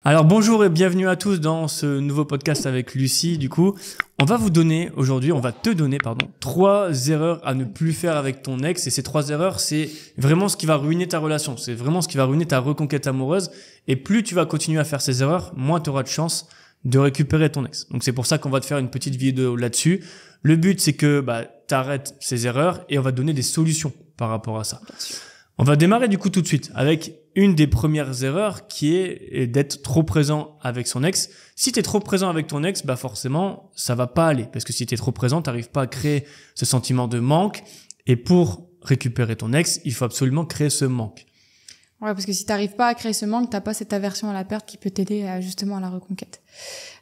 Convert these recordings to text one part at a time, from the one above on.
Alors bonjour et bienvenue à tous dans ce nouveau podcast avec Lucie. Du coup, on va te donner 3 erreurs à ne plus faire avec ton ex. Et ces 3 erreurs, c'est vraiment ce qui va ruiner ta relation. C'est vraiment ce qui va ruiner ta reconquête amoureuse. Et plus tu vas continuer à faire ces erreurs, moins tu auras de chance de récupérer ton ex. Donc c'est pour ça qu'on va te faire une petite vidéo là-dessus. Le but, c'est que tu arrêtes ces erreurs et on va te donner des solutions par rapport à ça. On va démarrer du coup tout de suite avec une des premières erreurs qui est d'être trop présent avec son ex. Si tu es trop présent avec ton ex, forcément, ça va pas aller. Parce que si tu es trop présent, tu n'arrives pas à créer ce sentiment de manque. Et pour récupérer ton ex, il faut absolument créer ce manque. Ouais, parce que si tu n'arrives pas à créer ce manque, tu n'as pas cette aversion à la perte qui peut t'aider justement à la reconquête.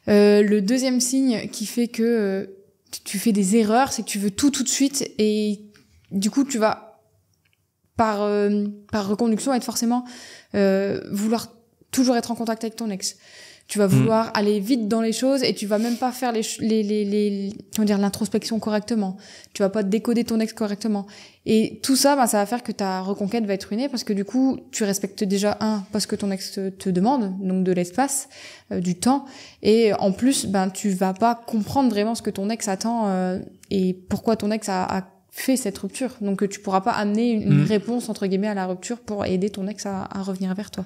Le deuxième signe qui fait que tu fais des erreurs, c'est que tu veux tout de suite et du coup, tu vas par reconduction être forcément vouloir toujours être en contact avec ton ex. Tu vas vouloir aller vite dans les choses et tu vas même pas faire l'introspection correctement. Tu vas pas décoder ton ex correctement. Et tout ça, ça va faire que ta reconquête va être ruinée parce que du coup, tu respectes déjà parce que ton ex te demande, donc de l'espace, du temps. Et en plus, tu vas pas comprendre vraiment ce que ton ex attend et pourquoi ton ex a fait cette rupture. Donc, tu pourras pas amener une réponse, entre guillemets, à la rupture pour aider ton ex à revenir vers toi.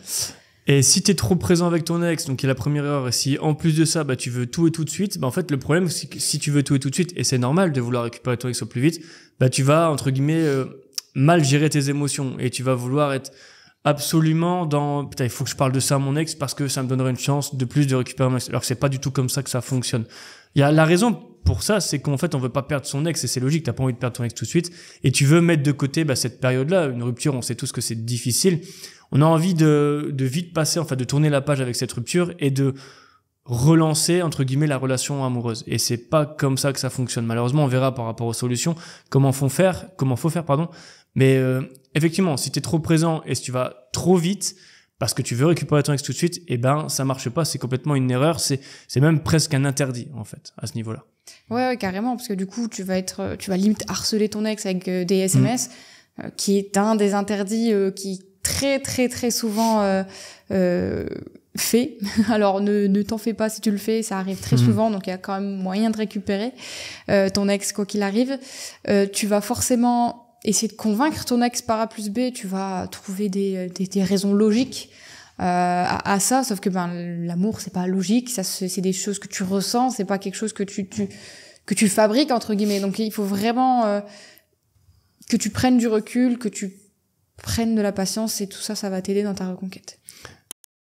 Et si tu es trop présent avec ton ex, donc il y a la première erreur, et si en plus de ça, tu veux tout et tout de suite, en fait, le problème, c'est que si tu veux tout et tout de suite, et c'est normal de vouloir récupérer ton ex au plus vite, tu vas, entre guillemets, mal gérer tes émotions, et tu vas vouloir être absolument dans, putain, il faut que je parle de ça à mon ex parce que ça me donnerait une chance de plus de récupérer mon ex. Alors que c'est pas du tout comme ça que ça fonctionne. Il y a la raison pour ça, c'est qu'en fait, on veut pas perdre son ex, et c'est logique, t'as pas envie de perdre ton ex tout de suite, et tu veux mettre de côté, cette période-là, une rupture, on sait tous que c'est difficile. On a envie de vite passer, de tourner la page avec cette rupture et de relancer, entre guillemets, la relation amoureuse. Et c'est pas comme ça que ça fonctionne. Malheureusement, on verra par rapport aux solutions comment faut faire. Mais effectivement, si t'es trop présent et si tu vas trop vite, parce que tu veux récupérer ton ex tout de suite, ça marche pas, c'est complètement une erreur, c'est même presque un interdit, en fait, à ce niveau-là. Ouais, carrément, parce que du coup, tu vas limite harceler ton ex avec des SMS, qui est un des interdits qui très très très souvent fait. Alors ne t'en fais pas si tu le fais, ça arrive très souvent, donc il y a quand même moyen de récupérer ton ex quoi qu'il arrive. Tu vas forcément essayer de convaincre ton ex par A plus B, tu vas trouver des raisons logiques à ça, sauf que l'amour c'est pas logique, ça c'est des choses que tu ressens, c'est pas quelque chose que tu fabriques entre guillemets. Donc il faut vraiment que tu prennes du recul, que tu prennes de la patience et tout ça, ça va t'aider dans ta reconquête.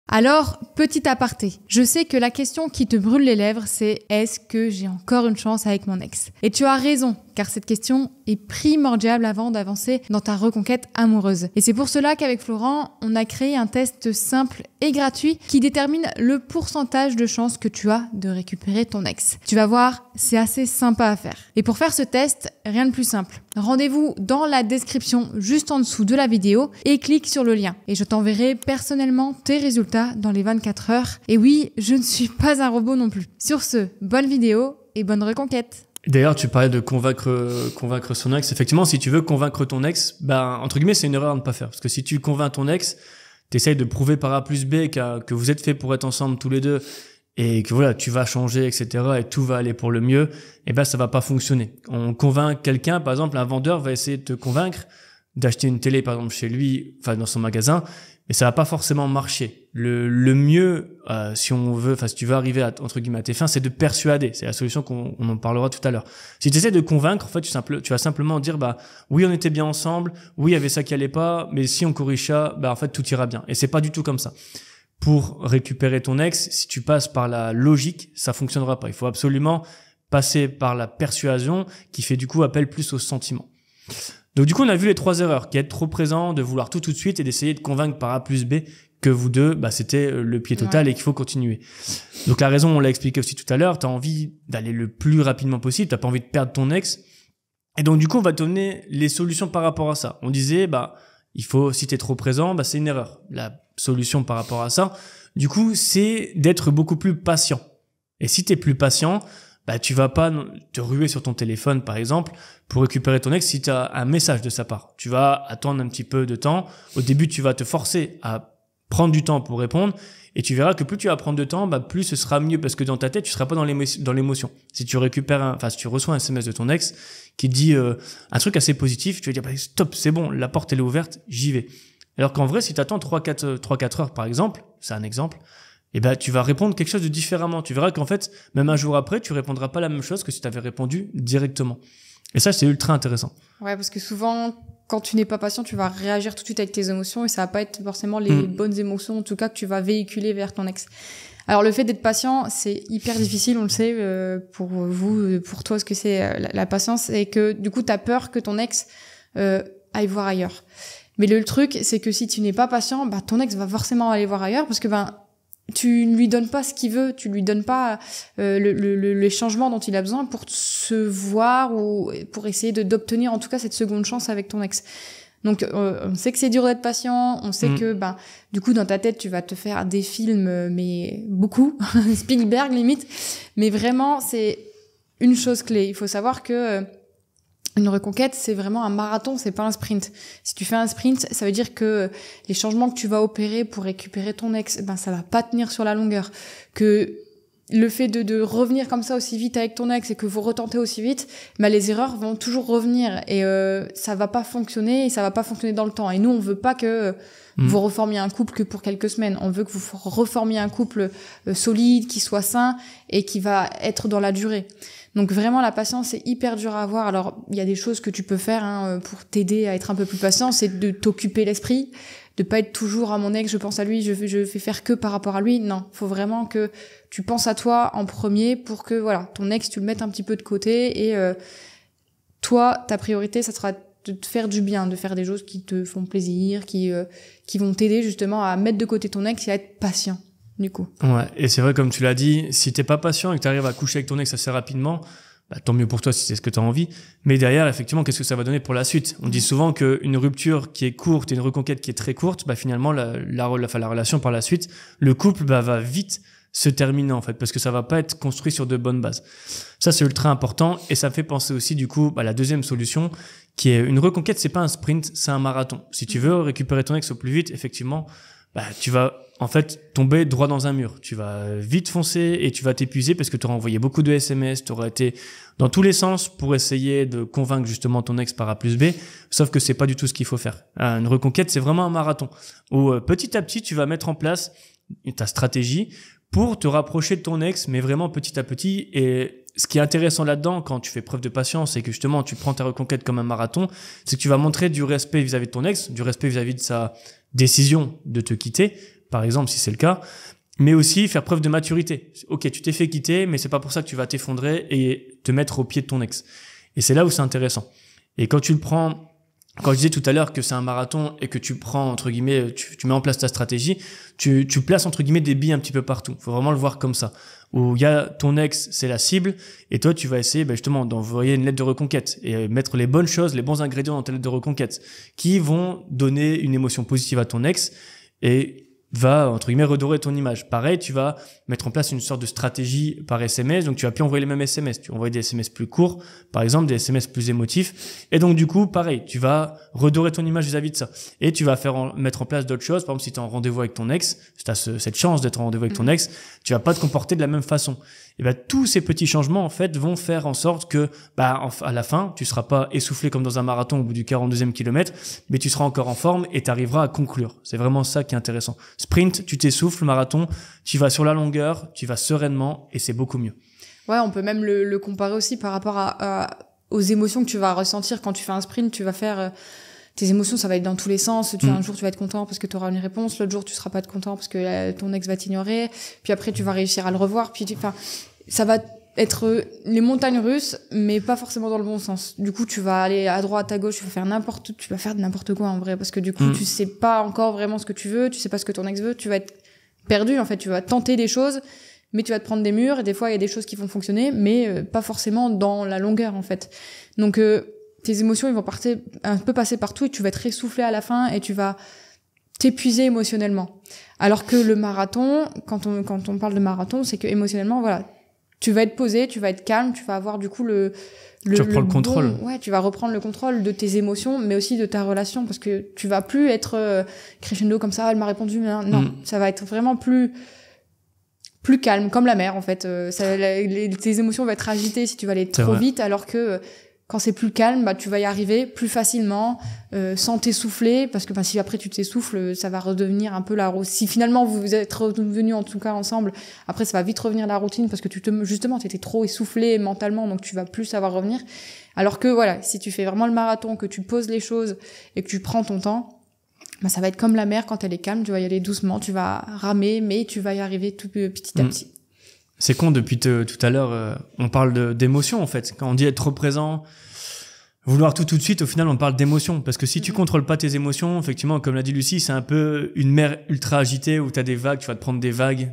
Alors, petit aparté, je sais que la question qui te brûle les lèvres, c'est « Est-ce que j'ai encore une chance avec mon ex ?» Et tu as raison, car cette question est primordiale avant d'avancer dans ta reconquête amoureuse. Et c'est pour cela qu'avec Florent, on a créé un test simple et gratuit qui détermine le pourcentage de chances que tu as de récupérer ton ex. Tu vas voir, c'est assez sympa à faire. Et pour faire ce test, rien de plus simple. Rendez-vous dans la description juste en dessous de la vidéo et clique sur le lien. Et je t'enverrai personnellement tes résultats dans les 24 heures. Et oui, je ne suis pas un robot non plus. Sur ce, bonne vidéo et bonne reconquête. D'ailleurs, tu parlais de convaincre son ex. Effectivement, si tu veux convaincre ton ex, entre guillemets, c'est une erreur à ne pas faire. Parce que si tu convaincs ton ex, t'essayes de prouver par A plus B que vous êtes faits pour être ensemble tous les deux et que voilà, tu vas changer, etc. et tout va aller pour le mieux, ça va pas fonctionner. On convainc quelqu'un, par exemple, un vendeur va essayer de te convaincre d'acheter une télé, par exemple, chez lui, dans son magasin, mais ça va pas forcément marcher. Le mieux, si tu veux arriver entre guillemets à tes fins, c'est de persuader. C'est la solution qu'on en parlera tout à l'heure. Si tu essaies de convaincre, en fait, tu vas simplement dire, oui, on était bien ensemble, oui, il y avait ça qui allait pas, mais si on corrige ça, en fait, tout ira bien. Et c'est pas du tout comme ça. Pour récupérer ton ex, si tu passes par la logique, ça fonctionnera pas. Il faut absolument passer par la persuasion qui fait du coup appel plus au sentiment. Donc du coup, on a vu les 3 erreurs, qui est être trop présent, de vouloir tout de suite et d'essayer de convaincre par A plus B que vous deux, c'était le pied total et qu'il faut continuer. Donc la raison, on l'a expliqué aussi tout à l'heure, tu as envie d'aller le plus rapidement possible, tu pas envie de perdre ton ex. Et donc du coup, on va te donner les solutions par rapport à ça. On disait, il faut, si tu es trop présent, c'est une erreur. La solution par rapport à ça, du coup, c'est d'être beaucoup plus patient. Et si tu es plus patient, tu vas pas te ruer sur ton téléphone, par exemple, pour récupérer ton ex si tu as un message de sa part. Tu vas attendre un petit peu de temps. Au début, tu vas te forcer à prendre du temps pour répondre. Et tu verras que plus tu vas prendre de temps, plus ce sera mieux parce que dans ta tête, tu seras pas dans l'émotion. Si tu si tu reçois un SMS de ton ex qui te dit un truc assez positif, tu vas dire stop, c'est bon, la porte elle est ouverte, j'y vais. Alors qu'en vrai, si tu attends 3-4 heures par exemple, c'est un exemple, tu vas répondre quelque chose de différemment. Tu verras qu'en fait, même un jour après, tu répondras pas la même chose que si tu avais répondu directement. Et ça, c'est ultra intéressant. Ouais, parce que souvent, quand tu n'es pas patient, tu vas réagir tout de suite avec tes émotions et ça va pas être forcément les bonnes émotions, en tout cas, que tu vas véhiculer vers ton ex. Alors, le fait d'être patient, c'est hyper difficile, on le sait, pour vous, pour toi, ce que c'est la patience, et que, du coup, t'as peur que ton ex aille voir ailleurs. Mais le truc, c'est que si tu n'es pas patient, ton ex va forcément aller voir ailleurs parce que, tu ne lui donnes pas ce qu'il veut, tu lui donnes pas les changements dont il a besoin pour se voir ou pour essayer d'obtenir en tout cas cette seconde chance avec ton ex. Donc on sait que c'est dur d'être patient, on sait que du coup dans ta tête tu vas te faire des films mais beaucoup Spielberg limite, mais vraiment c'est une chose clé, il faut savoir que une reconquête, c'est vraiment un marathon, c'est pas un sprint. Si tu fais un sprint, ça veut dire que les changements que tu vas opérer pour récupérer ton ex, ça va pas tenir sur la longueur. Que le fait de revenir comme ça aussi vite avec ton ex et que vous retentez aussi vite, les erreurs vont toujours revenir et ça va pas fonctionner et ça va pas fonctionner dans le temps. Et nous, on veut pas que vous reformiez un couple que pour quelques semaines. On veut que vous reformiez un couple solide, qui soit sain et qui va être dans la durée. Donc vraiment la patience c'est hyper dur à avoir. Alors il y a des choses que tu peux faire pour t'aider à être un peu plus patient, c'est de t'occuper l'esprit, de pas être toujours à mon ex, je pense à lui, je fais faire que par rapport à lui. Non, faut vraiment que tu penses à toi en premier pour que ton ex tu le mettes un petit peu de côté et toi ta priorité ça sera de te faire du bien, de faire des choses qui te font plaisir, qui vont t'aider justement à mettre de côté ton ex et à être patient. Du coup. Ouais, et c'est vrai comme tu l'as dit, si t'es pas patient et que t'arrives à coucher avec ton ex assez rapidement, tant mieux pour toi si c'est ce que t'as envie. Mais derrière, effectivement, qu'est-ce que ça va donner pour la suite? On dit souvent qu'une rupture qui est courte et une reconquête qui est très courte, finalement la relation par la suite, le couple va vite se terminer en fait, parce que ça va pas être construit sur de bonnes bases. Ça c'est ultra important et ça me fait penser aussi du coup la deuxième solution qui est une reconquête, c'est pas un sprint, c'est un marathon. Si tu veux récupérer ton ex au plus vite, effectivement, tu vas en fait tomber droit dans un mur. Tu vas vite foncer et tu vas t'épuiser parce que tu auras envoyé beaucoup de SMS, tu auras été dans tous les sens pour essayer de convaincre justement ton ex par A plus B, sauf que c'est pas du tout ce qu'il faut faire. Une reconquête, c'est vraiment un marathon où petit à petit, tu vas mettre en place ta stratégie pour te rapprocher de ton ex, mais vraiment petit à petit. Et ce qui est intéressant là-dedans, quand tu fais preuve de patience et que justement tu prends ta reconquête comme un marathon, c'est que tu vas montrer du respect vis-à-vis de ton ex, du respect vis-à-vis de sa décision de te quitter, par exemple, si c'est le cas, mais aussi faire preuve de maturité. Ok, tu t'es fait quitter, mais c'est pas pour ça que tu vas t'effondrer et te mettre au pied de ton ex. Et c'est là où c'est intéressant. Et quand tu le prends, quand je disais tout à l'heure que c'est un marathon et que tu prends, entre guillemets, tu mets en place ta stratégie, tu places, entre guillemets, des billes un petit peu partout. Faut vraiment le voir comme ça. Où il y a ton ex, c'est la cible, et toi, tu vas essayer, justement, d'envoyer une lettre de reconquête et mettre les bonnes choses, les bons ingrédients dans ta lettre de reconquête qui vont donner une émotion positive à ton ex et va, entre guillemets, redorer ton image. Pareil, tu vas mettre en place une sorte de stratégie par SMS, donc tu vas plus envoyer les mêmes SMS, tu vas envoyer des SMS plus courts, par exemple, des SMS plus émotifs, et donc du coup, pareil, tu vas redorer ton image vis-à-vis de ça, et tu vas mettre en place d'autres choses. Par exemple, si tu es en rendez-vous avec ton ex, si tu as cette chance d'être en rendez-vous avec ton ex, tu vas pas te comporter de la même façon. Et tous ces petits changements, en fait, vont faire en sorte que, à la fin, tu seras pas essoufflé comme dans un marathon au bout du 42e kilomètre, mais tu seras encore en forme et tu arriveras à conclure. C'est vraiment ça qui est intéressant. Sprint, tu t'essouffles, marathon, tu vas sur la longueur, tu vas sereinement et c'est beaucoup mieux. Ouais, on peut même le comparer aussi par rapport aux émotions que tu vas ressentir quand tu fais un sprint. Tu vas faire tes émotions, ça va être dans tous les sens. Un jour, tu vas être content parce que tu auras une réponse. L'autre jour, tu seras pas content parce que ton ex va t'ignorer. Puis après, tu vas réussir à le revoir. Puis, ça va être les montagnes russes, mais pas forcément dans le bon sens. Du coup, tu vas aller à droite, à gauche, tu vas faire n'importe quoi en vrai, parce que du coup, tu sais pas encore vraiment ce que tu veux, tu sais pas ce que ton ex veut, tu vas être perdu en fait. Tu vas tenter des choses, mais tu vas te prendre des murs. Et des fois, il y a des choses qui vont fonctionner, mais pas forcément dans la longueur en fait. Donc tes émotions, ils vont un peu passer partout et tu vas être essoufflé à la fin et tu vas t'épuiser émotionnellement. Alors que le marathon, quand on parle de marathon, c'est que émotionnellement, voilà, tu vas être posé, tu vas être calme, tu vas avoir du coup tu reprends le contrôle. Ouais, tu vas reprendre le contrôle de tes émotions, mais aussi de ta relation, parce que tu vas plus être crescendo comme ça, elle m'a répondu, mais non, ça va être vraiment plus calme, comme la mer en fait. Tes émotions vont être agitées si tu vas aller trop vite, alors que quand c'est plus calme, bah tu vas y arriver plus facilement, sans t'essouffler, parce que si après tu t'essouffles, ça va redevenir un peu si finalement vous êtes revenus en tout cas ensemble, après ça va vite revenir la routine, parce que justement t'étais trop essoufflé mentalement, donc tu vas plus savoir revenir. Alors que voilà, si tu fais vraiment le marathon, que tu poses les choses et que tu prends ton temps, bah ça va être comme la mer quand elle est calme, tu vas y aller doucement, tu vas ramer, mais tu vas y arriver tout petit à petit. C'est con, depuis tout à l'heure, on parle d'émotion en fait. Quand on dit être trop présent, vouloir tout de suite, au final on parle d'émotion. Parce que si tu contrôles pas tes émotions, effectivement, comme l'a dit Lucie, c'est un peu une mer ultra agitée où t'as des vagues, tu vas te prendre des vagues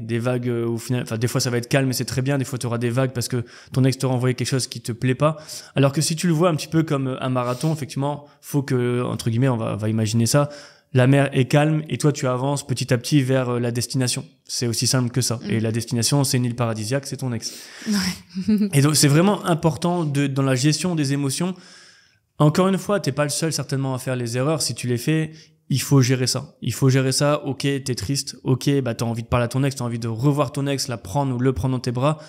au final, enfin des fois ça va être calme et c'est très bien, des fois tu auras des vagues parce que ton ex t'aura envoyé quelque chose qui te plaît pas. Alors que si tu le vois un petit peu comme un marathon, effectivement, faut que, entre guillemets, on va imaginer ça, la mer est calme et toi tu avances petit à petit vers la destination. C'est aussi simple que ça. Et la destination, c'est une île paradisiaque, c'est ton ex. Ouais. Et donc c'est vraiment important dans la gestion des émotions. Encore une fois, t'es pas le seul certainement à faire les erreurs. Si tu les fais, il faut gérer ça. Il faut gérer ça. Ok, t'es triste. Ok, bah t'as envie de parler à ton ex, t'as envie de revoir ton ex, la prendre ou le prendre dans tes bras.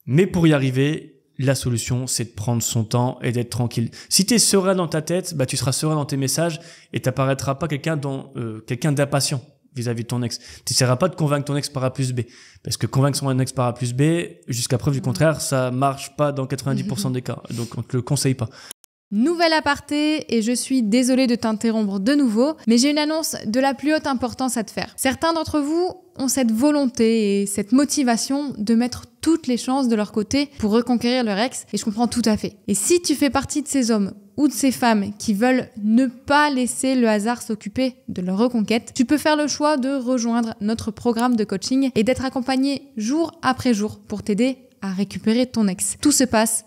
Mais pour y arriver, la solution, c'est de prendre son temps et d'être tranquille. Si t'es serein dans ta tête, bah tu seras serein dans tes messages et t'apparaîtras pas quelqu'un d'impatient vis-à-vis de ton ex. T'essaieras pas de convaincre ton ex par A plus B. Parce que convaincre son ex par A plus B, jusqu'à preuve du contraire, ça marche pas dans 90% des cas. Donc on te le conseille pas. Nouvel aparté, et je suis désolée de t'interrompre de nouveau, mais j'ai une annonce de la plus haute importance à te faire. Certains d'entre vous ont cette volonté et cette motivation de mettre toutes les chances de leur côté pour reconquérir leur ex, et je comprends tout à fait. Et si tu fais partie de ces hommes ou de ces femmes qui veulent ne pas laisser le hasard s'occuper de leur reconquête, tu peux faire le choix de rejoindre notre programme de coaching et d'être accompagné jour après jour pour t'aider à récupérer ton ex. Tout se passe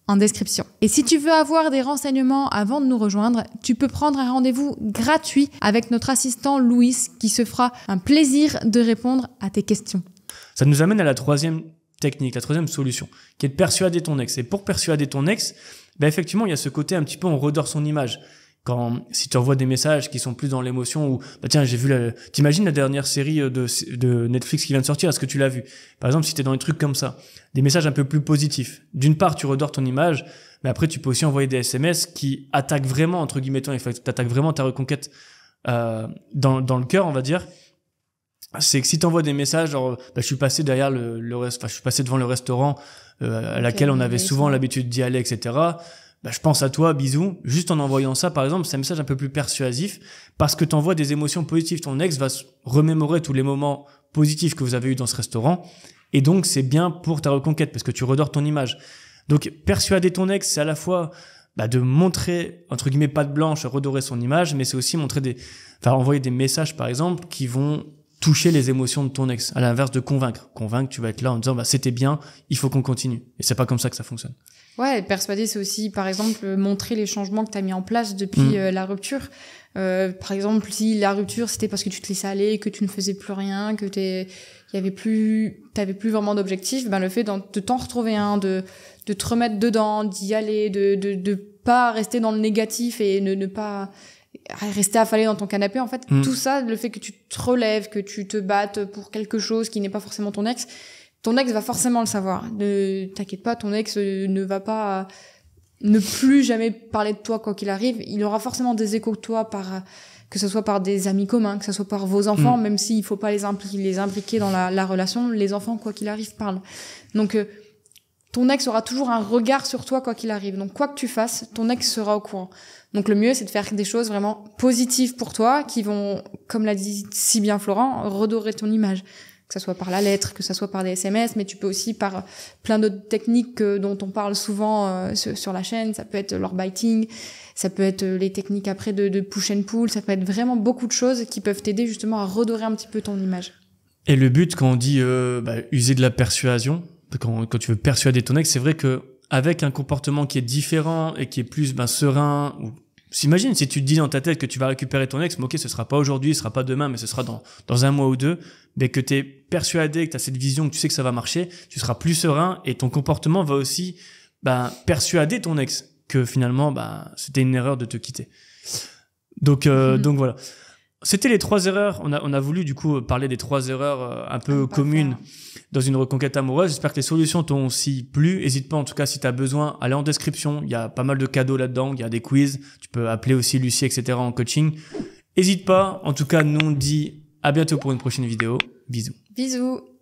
en description. Et si tu veux avoir des renseignements avant de nous rejoindre, tu peux prendre un rendez-vous gratuit avec notre assistant Louis qui se fera un plaisir de répondre à tes questions. Ça nous amène à la troisième technique, la troisième solution, qui est de persuader ton ex. Et pour persuader ton ex, ben effectivement, il y a ce côté un petit peu on redore son image. Si tu envoies des messages qui sont plus dans l'émotion ou bah tiens, t'imagines la dernière série de Netflix qui vient de sortir, est-ce que tu l'as vu? Par exemple, si t'es dans des trucs comme ça, des messages un peu plus positifs. D'une part, tu redores ton image, mais après tu peux aussi envoyer des SMS qui attaquent vraiment entre guillemets ton ex, t'attaques vraiment ta reconquête dans le cœur, on va dire. C'est que si t'envoies des messages genre je suis passé derrière je suis passé devant le restaurant à laquelle on avait souvent l'habitude d'y aller, etc. Je pense à toi, bisous. Juste en envoyant ça, par exemple, c'est un message un peu plus persuasif parce que t'envoies des émotions positives. Ton ex va se remémorer tous les moments positifs que vous avez eu dans ce restaurant. Et donc, c'est bien pour ta reconquête parce que tu redores ton image. Donc, persuader ton ex, c'est à la fois de montrer, entre guillemets, patte blanche, redorer son image, mais c'est aussi envoyer des messages, par exemple, qui vont toucher les émotions de ton ex. À l'inverse de convaincre. Convaincre, tu vas être là en disant, c'était bien, il faut qu'on continue. Et c'est pas comme ça que ça fonctionne. Ouais, persuader, c'est aussi, par exemple, montrer les changements que tu as mis en place depuis la rupture. Par exemple, si la rupture, c'était parce que tu te laissais aller, que tu ne faisais plus rien, que t'avais plus vraiment d'objectif, le fait de t'en retrouver un, de te remettre dedans, d'y aller, de pas rester dans le négatif et ne pas rester affalé dans ton canapé, en fait, tout ça, le fait que tu te relèves, que tu te battes pour quelque chose qui n'est pas forcément ton ex va forcément le savoir. Ne t'inquiète pas, ton ex ne va pas ne plus jamais parler de toi quoi qu'il arrive. Il aura forcément des échos de toi que ce soit par des amis communs, que ce soit par vos enfants, même s'il faut pas les impliquer dans la relation, les enfants, quoi qu'il arrive, parlent. Donc, ton ex aura toujours un regard sur toi quoi qu'il arrive. Donc, quoi que tu fasses, ton ex sera au courant. Donc, le mieux, c'est de faire des choses vraiment positives pour toi qui vont, comme l'a dit si bien Florent, redorer ton image. Que ça soit par la lettre, que ça soit par des SMS, mais tu peux aussi par plein d'autres techniques dont on parle souvent sur la chaîne. Ça peut être l'orbiting, ça peut être les techniques après de push and pull, ça peut être vraiment beaucoup de choses qui peuvent t'aider justement à redorer un petit peu ton image. Et le but, quand on dit user de la persuasion, quand tu veux persuader ton ex, c'est vrai que avec un comportement qui est différent et qui est plus serein, ou S'imagine si tu te dis dans ta tête que tu vas récupérer ton ex, mais ok, ce sera pas aujourd'hui, ce sera pas demain, mais ce sera dans un mois ou deux, mais que tu es persuadé, que tu as cette vision, que tu sais que ça va marcher, tu seras plus serein et ton comportement va aussi persuader ton ex que finalement c'était une erreur de te quitter. Donc voilà. C'était les 3 erreurs. On a voulu du coup parler des 3 erreurs un peu communes dans une reconquête amoureuse. J'espère que les solutions t'ont aussi plu. N'hésite pas, en tout cas, si tu as besoin, allez en description. Il y a pas mal de cadeaux là-dedans. Il y a des quiz. Tu peux appeler aussi Lucie, etc. en coaching. N'hésite pas. En tout cas, nous on dit à bientôt pour une prochaine vidéo. Bisous. Bisous.